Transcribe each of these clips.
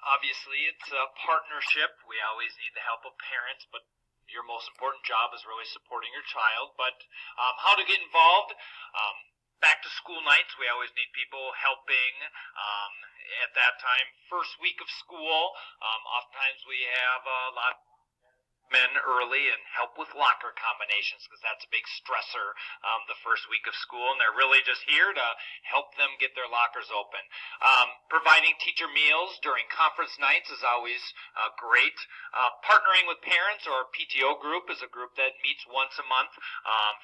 Obviously, it's a partnership. We always need the help of parents, but your most important job is really supporting your child. But how to get involved? Back to school nights, we always need people helping at that time. First week of school, oftentimes we have a lot of men early and help with locker combinations because that's a big stressor the first week of school, and they're really just here to help them get their lockers open. Providing teacher meals during conference nights is always great. Partnering with parents or PTO group is a group that meets once a month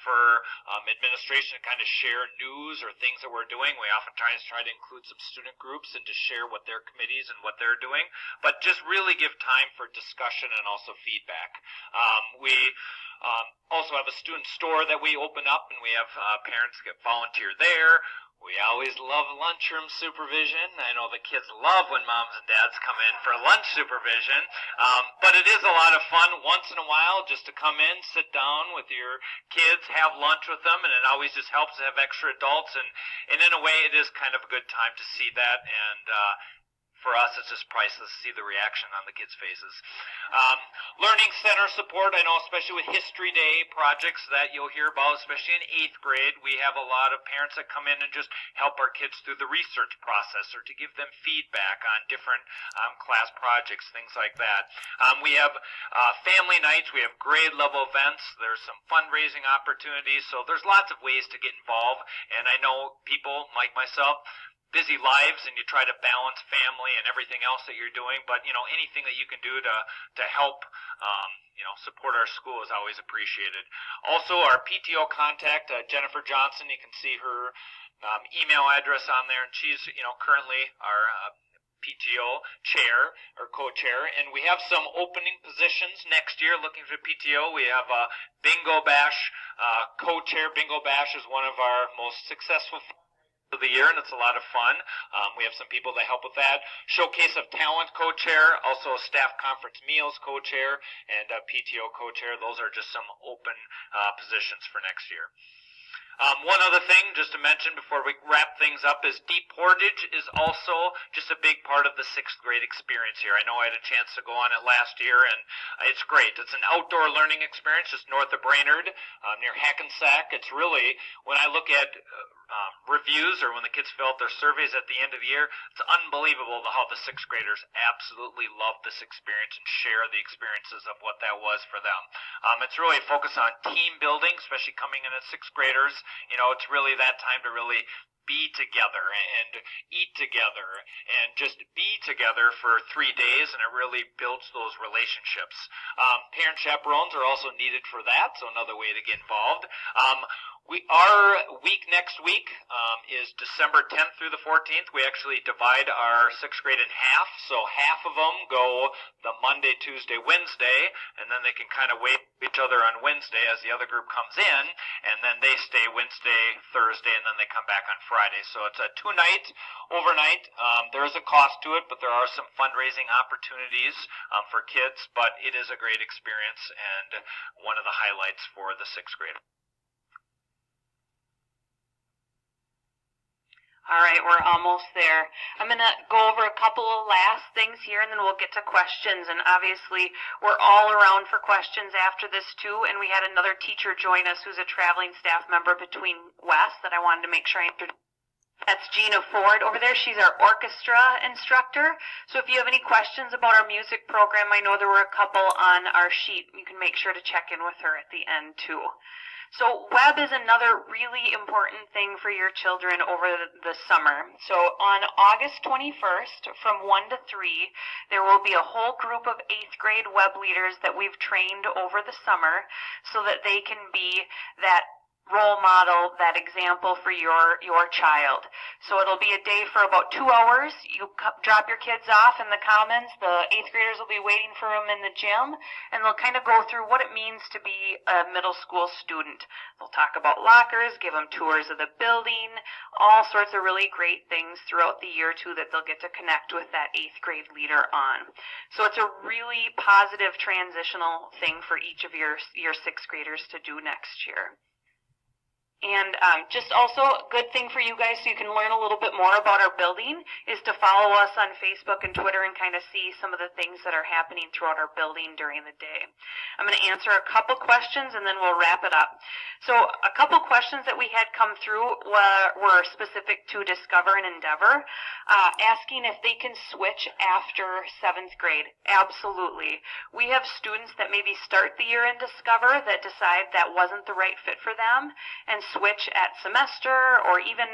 for administration to kind of share news or things that we're doing. We oftentimes try to include some student groups and to share what their committees and what they're doing, but just really give time for discussion and also feedback. We also have a student store that we open up, and we have parents get volunteer there. We always love lunchroom supervision. I know the kids love when moms and dads come in for lunch supervision, but it is a lot of fun once in a while just to come in, sit down with your kids, have lunch with them, and it always just helps to have extra adults, and in a way it is kind of a good time to see that, and for us, it's just priceless to see the reaction on the kids' faces. Learning center support, I know especially with History Day projects that you'll hear about, especially in 8th grade, we have a lot of parents that come in and just help our kids through the research process or to give them feedback on different class projects, things like that. We have family nights, we have grade level events, there's some fundraising opportunities, so there's lots of ways to get involved, and I know people like myself, busy lives, and you try to balance family and everything else that you're doing, but anything that you can do to help support our school is always appreciated. Also, our PTO contact, Jennifer Johnson, you can see her email address on there, and she's currently our PTO chair or co-chair, and we have some opening positions next year looking for PTO. We have a Bingo Bash co-chair. Bingo Bash is one of our most successful of the year, and it's a lot of fun. We have some people that help with that. Showcase of Talent co-chair, also Staff Conference Meals co-chair, and PTO co-chair. Those are just some open positions for next year. One other thing just to mention before we wrap things up is Portage is also just a big part of the 6th grade experience here. I know I had a chance to go on it last year, and it's great. It's an outdoor learning experience just north of Brainerd, near Hackensack. It's really, when I look at reviews or when the kids fill out their surveys at the end of the year, it's unbelievable how the 6th graders absolutely love this experience and share the experiences of what that was for them. It's really focused on team building, especially coming in as 6th graders. It's really that time to really be together and eat together and just be together for 3 days, and it really builds those relationships. Parent chaperones are also needed for that, so another way to get involved. Our week next week is December 10th through the 14th. We actually divide our 6th grade in half, so half of them go the Monday, Tuesday, Wednesday, and then they can kind of wait each other on Wednesday as the other group comes in, and then they stay Wednesday, Thursday, and then they come back on Friday. So it's a 2-night, overnight. There is a cost to it, but there are some fundraising opportunities for kids, but it is a great experience and one of the highlights for the 6th grade. All right, we're almost there. I'm going to go over a couple of last things here, and then we'll get to questions. And obviously, we're all around for questions after this, too. And we had another teacher join us who's a traveling staff member between West that I wanted to make sure I introduced. That's Gina Ford over there. She's our orchestra instructor. So if you have any questions about our music program, I know there were a couple on our sheet. You can make sure to check in with her at the end, too. So web is another really important thing for your children over the summer. So on August 21st from 1 to 3, there will be a whole group of 8th grade web leaders that we've trained over the summer so that they can be that role model, that example for your child. So it'll be a day for about 2 hours. You drop your kids off in the commons. The 8th graders will be waiting for them in the gym, and they'll kind of go through what it means to be a middle school student. They'll talk about lockers, give them tours of the building, all sorts of really great things throughout the year, too, that they'll get to connect with that 8th grade leader on. So it's a really positive transitional thing for each of your 6th graders to do next year. And just also a good thing for you guys so you can learn a little bit more about our building is to follow us on Facebook and Twitter and kind of see some of the things that are happening throughout our building during the day. I'm going to answer a couple questions and then we'll wrap it up. So a couple questions that we had come through were specific to Discover and Endeavor, asking if they can switch after 7th grade. Absolutely. We have students that maybe start the year in Discover that decide that wasn't the right fit for them and switch at semester or even,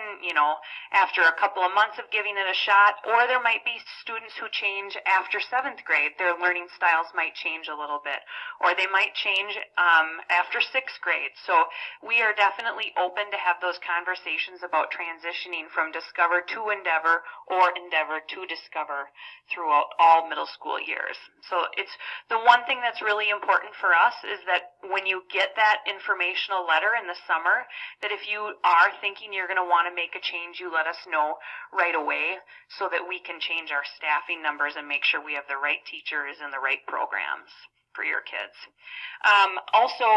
after a couple of months of giving it a shot. Or there might be students who change after 7th grade. Their learning styles might change a little bit. Or they might change after 6th grade. So we are definitely open to have those conversations about transitioning from Discover to Endeavor or Endeavor to Discover throughout all middle school years. So it's the one thing that's really important for us is that when you get that informational letter in the summer, that if you are thinking you're going to want to make a change, you let us know right away so that we can change our staffing numbers and make sure we have the right teachers and the right programs for your kids. Also,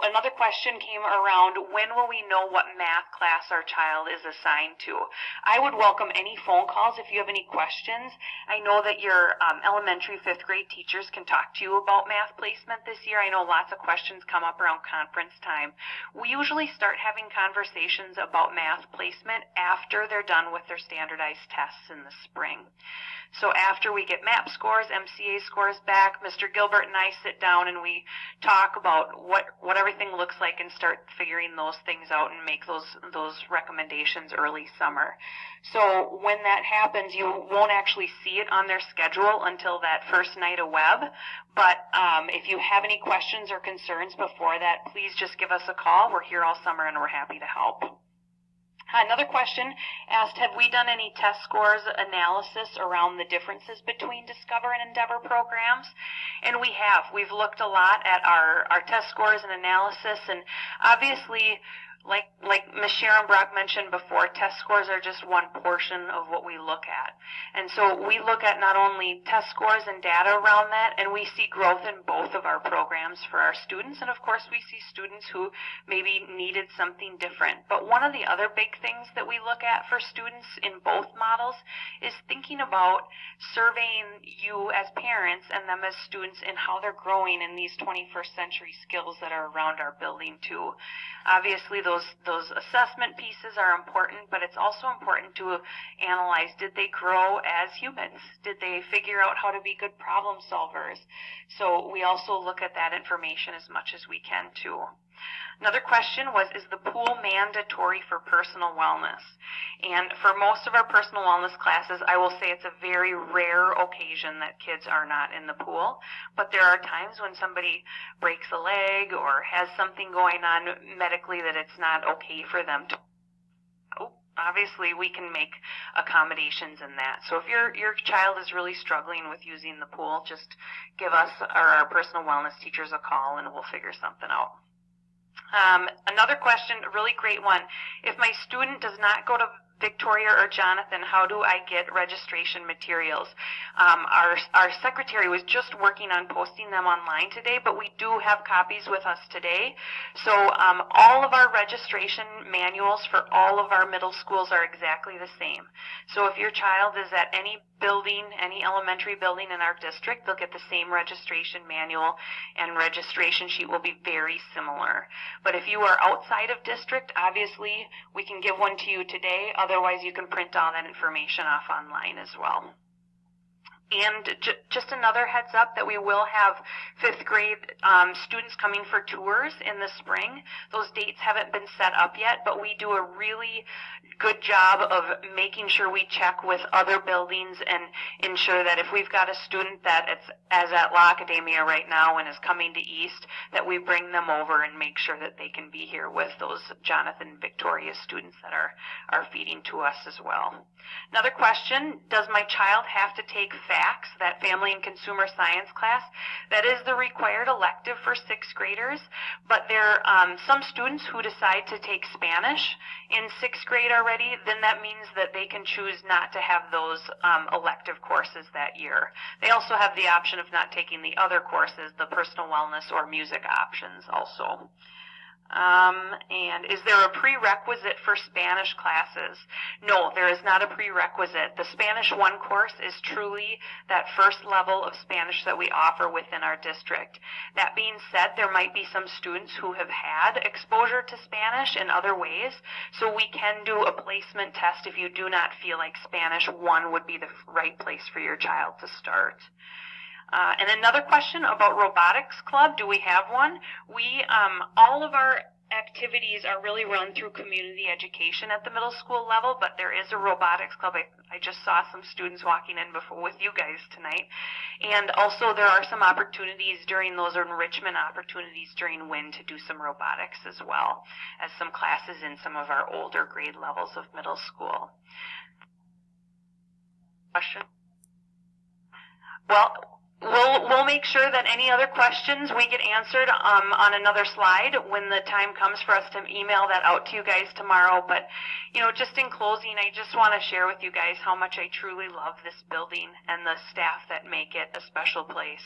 another question came around, when will we know what math class our child is assigned to? I would welcome any phone calls if you have any questions. I know that your elementary 5th grade teachers can talk to you about math placement this year. I know lots of questions come up around conference time. We usually start having conversations about math placement after they're done with their standardized tests in the spring. So after we get MAP scores, MCA scores back, Mr. Gilbert and I sit down and we talk about what everything looks like and start figuring those things out and make those recommendations early summer. So when that happens, you won't actually see it on their schedule until that first night of web. But if you have any questions or concerns before that, please just give us a call. We're here all summer and we're happy to help. Another question asked, have we done any test scores analysis around the differences between Discover and Endeavor programs? And we have. We've looked a lot at our test scores and analysis, and obviously, like Ms. Sharon Brock mentioned before, test scores are just one portion of what we look at. And so we look at not only test scores and data around that, and we see growth in both of our programs for our students. And of course, we see students who maybe needed something different. But one of the other big things that we look at for students in both models is thinking about surveying you as parents and them as students and how they're growing in these 21st century skills that are around our building too. Obviously, those assessment pieces are important, but it's also important to analyze, did they grow as humans? Did they figure out how to be good problem solvers? So we also look at that information as much as we can too. Another question was, is the pool mandatory for personal wellness? And for most of our personal wellness classes, I will say it's a very rare occasion that kids are not in the pool. But there are times when somebody breaks a leg or has something going on medically that it's not okay for them to. Obviously, we can make accommodations in that. So if your child is really struggling with using the pool, just give us or our personal wellness teachers a call and we'll figure something out. Another question, a really great one. If my student does not go to Victoria or Jonathan, how do I get registration materials? Our secretary was just working on posting them online today, but we do have copies with us today. So all of our registration manuals for all of our middle schools are exactly the same. So if your child is at any building, any elementary building in our district, they'll get the same registration manual, and registration sheet will be very similar. But if you are outside of district, obviously we can give one to you today. Otherwise, you can print all that information off online as well. And just another heads up that we will have 5th grade students coming for tours in the spring. Those dates haven't been set up yet, but we do a really good job of making sure we check with other buildings and ensure that if we've got a student that is at La Academia right now and is coming to East, that we bring them over and make sure that they can be here with those Jonathan Victoria students that are feeding to us as well. Another question, does my child have to take FACS, that Family and Consumer Science class? That is the required elective for 6th graders, but there are some students who decide to take Spanish in 6th grade already. Then that means that they can choose not to have those elective courses that year. They also have the option of not taking the other courses, the personal wellness or music options also. And is there a prerequisite for Spanish classes? No, there is not a prerequisite. The Spanish 1 course is truly that first level of Spanish that we offer within our district. That being said, there might be some students who have had exposure to Spanish in other ways, so we can do a placement test if you do not feel like Spanish 1 would be the right place for your child to start. And another question about robotics club. Do we have one? We, all of our activities are really run through community education at the middle school level, but there is a robotics club. I just saw some students walking in before with you guys tonight. And also there are some opportunities during those enrichment opportunities during WIN to do some robotics as well as some classes in some of our older grade levels of middle school. Question? Well, we'll make sure that any other questions we get answered on another slide when the time comes for us to email that out to you guys tomorrow. But, you know, just in closing, I just want to share with you guys how much I truly love this building and the staff that make it a special place.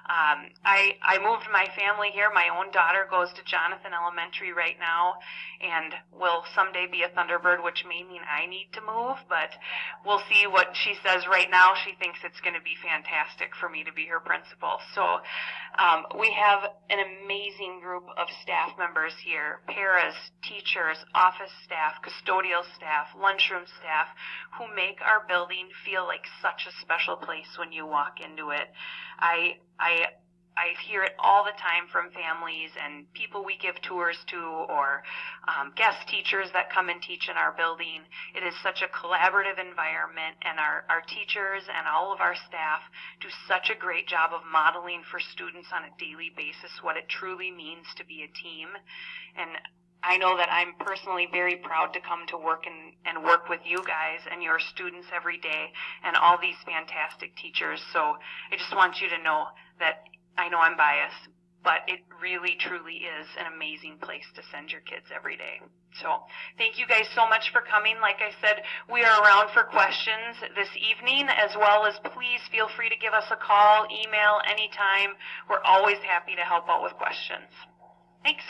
I moved my family here. My own daughter goes to Jonathan Elementary right now and will someday be a Thunderbird, which may mean I need to move, but we'll see what she says right now. She thinks it's going to be fantastic for me to be her principal. So we have an amazing group of staff members here, paras, teachers, office staff, custodial staff, lunchroom staff, who make our building feel like such a special place when you walk into it. I hear it all the time from families and people we give tours to, or guest teachers that come and teach in our building. It is such a collaborative environment, and our teachers and all of our staff do such a great job of modeling for students on a daily basis what it truly means to be a team. And I know that I'm personally very proud to come to work and work with you guys and your students every day and all these fantastic teachers. So I just want you to know that I know I'm biased, but it really, truly is an amazing place to send your kids every day. So thank you guys so much for coming. Like I said, we are around for questions this evening, as well as please feel free to give us a call, email, anytime. We're always happy to help out with questions. Thanks.